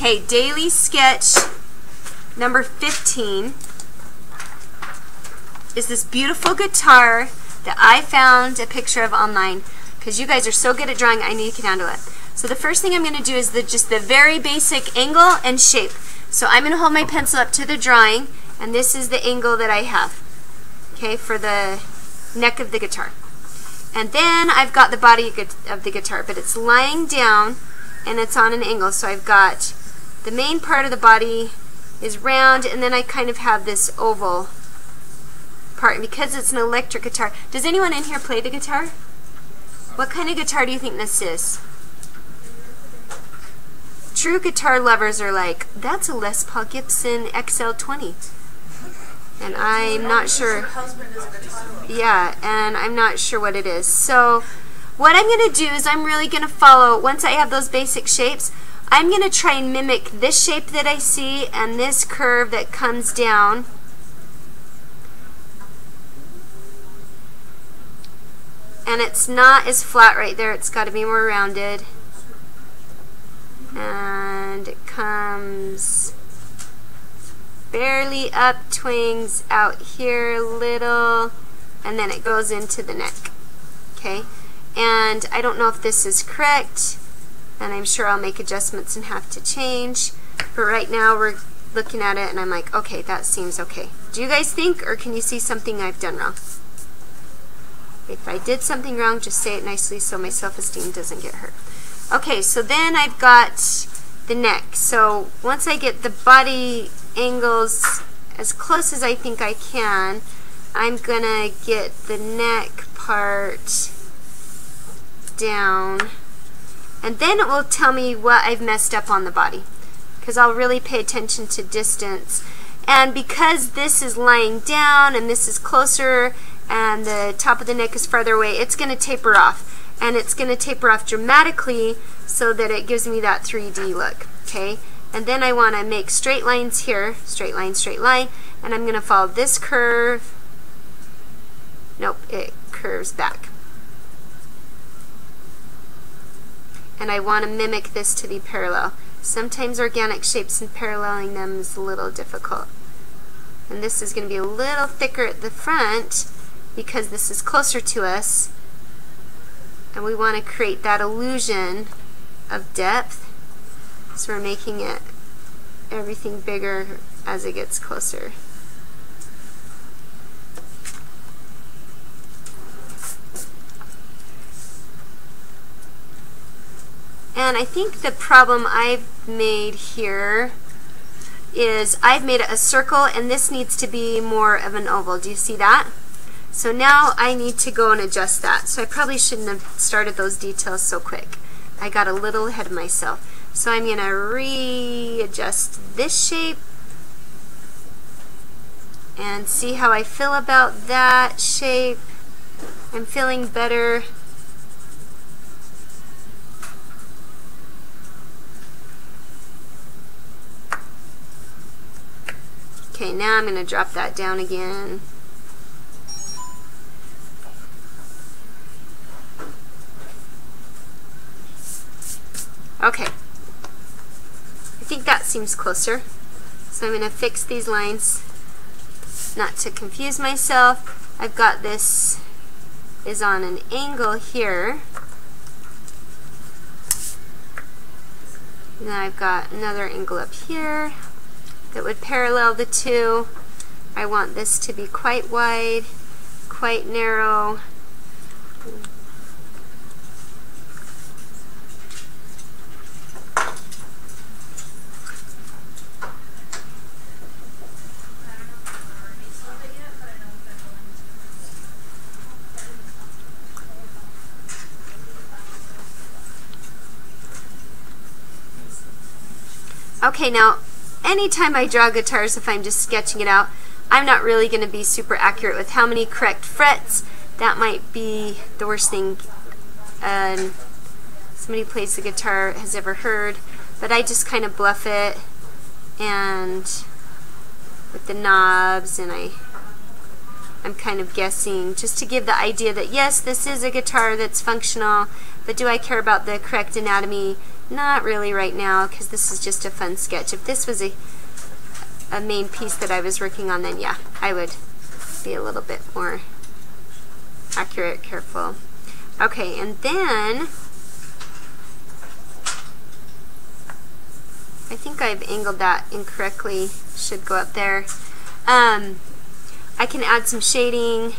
Okay, daily sketch number 15 is this beautiful guitar that I found a picture of online. Because you guys are so good at drawing, I know you can handle it. So the first thing I'm going to do is just the very basic angle and shape. So I'm going to hold my pencil up to the drawing, and this is the angle that I have, okay, for the neck of the guitar. And then I've got the body of the guitar, but it's lying down and it's on an angle. So I've got the main part of the body is round, and then I kind of have this oval part. And because it's an electric guitar, does anyone in here play the guitar? What kind of guitar do you think this is? True guitar lovers are like, that's a Les Paul Gibson XL20. And I'm not sure. Yeah, and I'm not sure what it is. So what I'm going to do is I'm really going to follow, once I have those basic shapes, I'm going to try and mimic this shape that I see and this curve that comes down. And it's not as flat right there, it's got to be more rounded. And it comes barely up, twings out here a little, and then it goes into the neck. Okay? And I don't know if this is correct, and I'm sure I'll make adjustments and have to change. But right now we're looking at it and I'm like, okay, that seems okay. Do you guys think, or can you see something I've done wrong? If I did something wrong, just say it nicely so my self-esteem doesn't get hurt. Okay, so then I've got the neck. So once I get the body angles as close as I think I can, I'm gonna get the neck part down, and then it will tell me what I've messed up on the body, because I'll really pay attention to distance. And because this is lying down and this is closer and the top of the neck is farther away, it's going to taper off. And it's going to taper off dramatically so that it gives me that 3D look. Okay? And then I want to make straight lines here, straight line, and I'm going to follow this curve. Nope, it curves back. And I want to mimic this to be parallel. Sometimes organic shapes and paralleling them is a little difficult. And this is going to be a little thicker at the front because this is closer to us. And we want to create that illusion of depth. So we're making it everything bigger as it gets closer. And I think the problem I've made here is I've made it a circle, and this needs to be more of an oval. Do you see that? So now I need to go and adjust that. So I probably shouldn't have started those details so quick. I got a little ahead of myself. So I'm going to readjust this shape and see how I feel about that shape. I'm feeling better. Okay, now I'm going to drop that down again. Okay, I think that seems closer. So I'm going to fix these lines, not to confuse myself. I've got this is on an angle here. And then I've got another angle up here that would parallel the two. I want this to be quite wide, quite narrow. Okay, now anytime I draw guitars, if I'm just sketching it out, I'm not really going to be super accurate with how many correct frets. That might be the worst thing somebody who plays the guitar has ever heard. But I just kind of bluff it, and with the knobs, and I'm kind of guessing just to give the idea that yes, this is a guitar that's functional, but do I care about the correct anatomy Not really right now, because this is just a fun sketch. If this was a main piece that I was working on, then yeah, I would be a little bit more accurate, careful. Okay, and then I think I've angled that incorrectly. Should go up there. I can add some shading.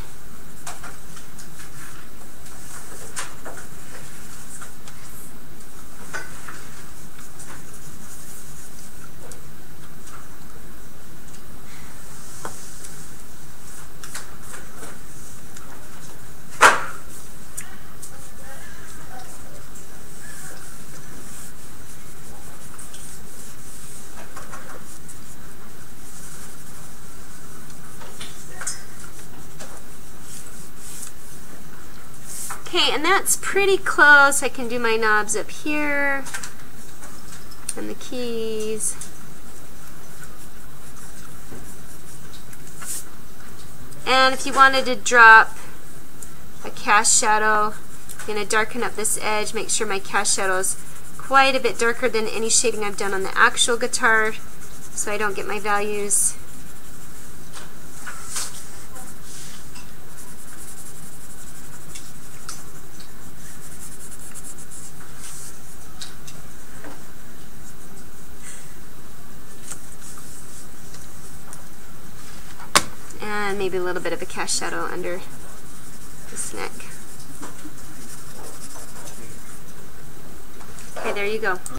Okay, and that's pretty close. I can do my knobs up here and the keys. And if you wanted to drop a cast shadow, I'm going to darken up this edge, make sure my cast shadow is quite a bit darker than any shading I've done on the actual guitar so I don't get my values. And maybe a little bit of a cast shadow under this neck. Okay, there you go.